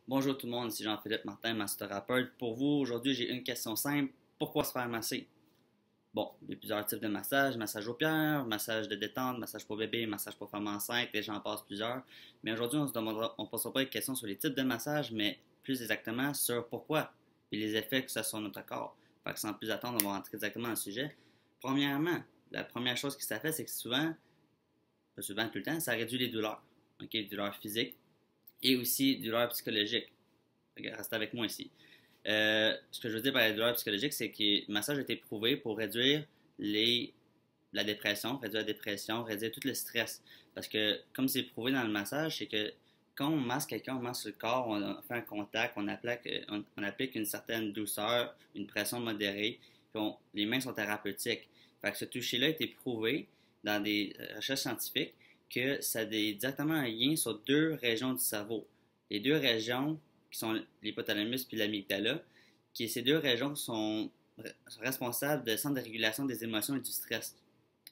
Bonjour tout le monde, ici Jean-Philippe Martin, massothérapeute. Pour vous, aujourd'hui, j'ai une question simple. Pourquoi se faire masser? Bon, il y a plusieurs types de massages. Massage aux pierres, massage de détente, massage pour bébé, massage pour femme enceinte, et j'en passe plusieurs. Mais aujourd'hui, on ne posera pas de questions sur les types de massages, mais plus exactement sur pourquoi et les effets que ça a sur notre corps. Fait que sans plus attendre, on va rentrer directement dans le sujet. Premièrement, la première chose que ça fait, c'est que souvent, pas souvent, tout le temps, ça réduit les douleurs. OK, les douleurs physiques et aussi des douleurs psychologiques. Restez avec moi ici. Ce que je veux dire par les douleurs psychologiques, c'est que le massage a été prouvé pour réduire la dépression, réduire tout le stress. Parce que, comme c'est prouvé dans le massage, c'est que quand on masse quelqu'un, on masse le corps, on fait un contact, on applique une certaine douceur, une pression modérée, puis les mains sont thérapeutiques. Fait que ce toucher-là a été prouvé dans des recherches scientifiques que ça a directement un lien sur deux régions du cerveau. Les deux régions qui sont l'hypothalamus puis l'amygdala, qui ces deux régions sont responsables de centres de régulation des émotions et du stress.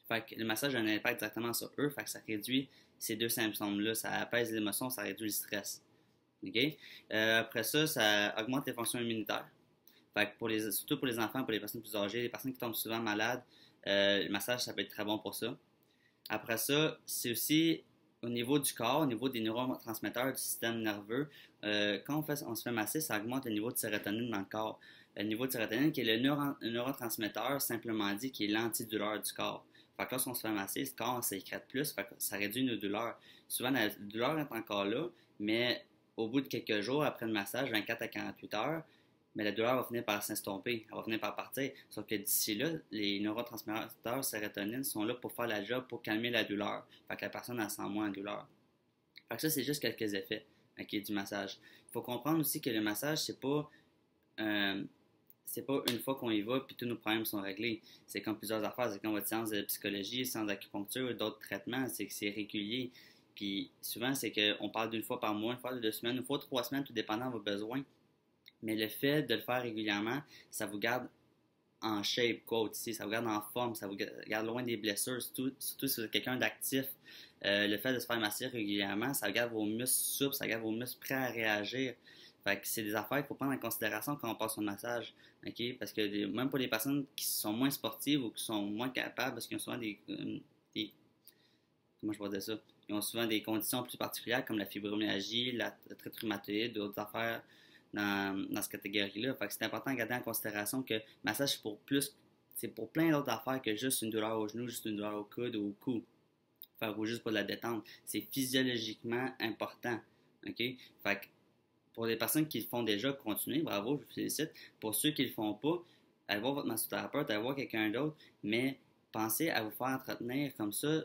Fait que le massage a un impact directement sur eux, fait que ça réduit ces deux symptômes-là, ça apaise les émotions, ça réduit le stress. Okay? Après ça, ça augmente les fonctions immunitaires. Fait que surtout pour les enfants, pour les personnes plus âgées, les personnes qui tombent souvent malades, le massage, ça peut être très bon pour ça. Après ça, c'est aussi au niveau du corps, au niveau des neurotransmetteurs du système nerveux. Quand on se fait masser, ça augmente le niveau de sérotonine dans le corps. Le niveau de sérotonine qui est le neurotransmetteur, simplement dit, qui est l'antidouleur du corps. Fait que lorsqu'on se fait masser, le corps sécrète plus, fait que ça réduit nos douleurs. Souvent, la douleur est encore là, mais au bout de quelques jours, après le massage, 24 à 48 heures, mais la douleur va finir par s'estomper, elle va finir par partir. Sauf que d'ici là, les neurotransmetteurs sérotonine sont là pour faire la job, pour calmer la douleur. Fait que la personne, elle sent moins la douleur. Fait que ça, c'est juste quelques effets du massage. Il faut comprendre aussi que le massage, c'est pas une fois qu'on y va puis tous nos problèmes sont réglés. C'est comme plusieurs affaires. C'est comme votre séance de psychologie, séance d'acupuncture ou d'autres traitements. C'est que c'est régulier. Puis souvent, c'est qu'on parle d'une fois par mois, une fois de 2 semaines, une fois 3 semaines, tout dépendant de vos besoins. Mais le fait de le faire régulièrement, ça vous garde en shape, quote, ici, ça vous garde en forme, ça vous garde loin des blessures, surtout si vous êtes quelqu'un d'actif. Le fait de se faire masser régulièrement, ça garde vos muscles souples, ça garde vos muscles prêts à réagir. Fait que c'est des affaires qu'il faut prendre en considération quand on passe au massage. Okay? Parce que même pour les personnes qui sont moins sportives ou qui sont moins capables, parce qu'ils ont souvent des comment je pourrais dire ça? Ils ont souvent des conditions plus particulières comme la fibromyalgie, l'arthrite rhumatoïde, d'autres affaires dans cette catégorie-là. Fait que c'est important de garder en considération que le massage c'est pour plein d'autres affaires que juste une douleur au genou, juste une douleur au coude ou au cou. Ou juste pour la détente. C'est physiologiquement important. OK? Fait que pour les personnes qui le font déjà, continuez, bravo, je vous félicite. Pour ceux qui ne le font pas, allez voir votre massothérapeute, allez voir quelqu'un d'autre, mais pensez à vous faire entretenir comme ça,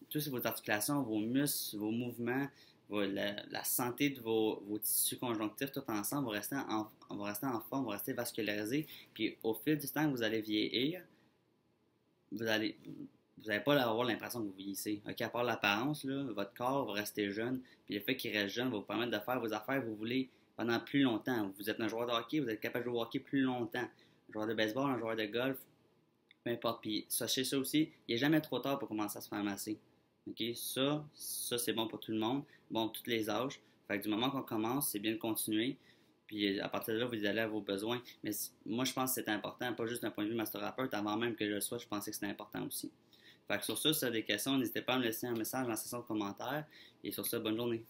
toutes vos articulations, vos muscles, vos mouvements, la santé de vos tissus conjonctifs, tout ensemble, vont rester en forme, vont rester vascularisés. Puis au fil du temps que vous allez vieillir, vous n'allez pas avoir l'impression que vous vieillissez. OK, à part l'apparence, là, votre corps va rester jeune, puis le fait qu'il reste jeune va vous permettre de faire vos affaires que vous voulez pendant plus longtemps. Vous êtes un joueur de hockey, vous êtes capable de jouer au hockey plus longtemps. Un joueur de baseball, un joueur de golf, peu importe. Puis sachez ça aussi, il n'est jamais trop tard pour commencer à se faire masser. OK, ça c'est bon pour tout le monde, bon pour tous les âges. Fait que du moment qu'on commence, c'est bien de continuer. Puis à partir de là, vous allez à vos besoins. Mais moi, je pense que c'est important, pas juste d'un point de vue massothérapeute. Avant même que je le sois, je pensais que c'était important aussi. Fait que sur ça, si vous avez des questions, n'hésitez pas à me laisser un message dans la section de commentaires. Et sur ça, bonne journée.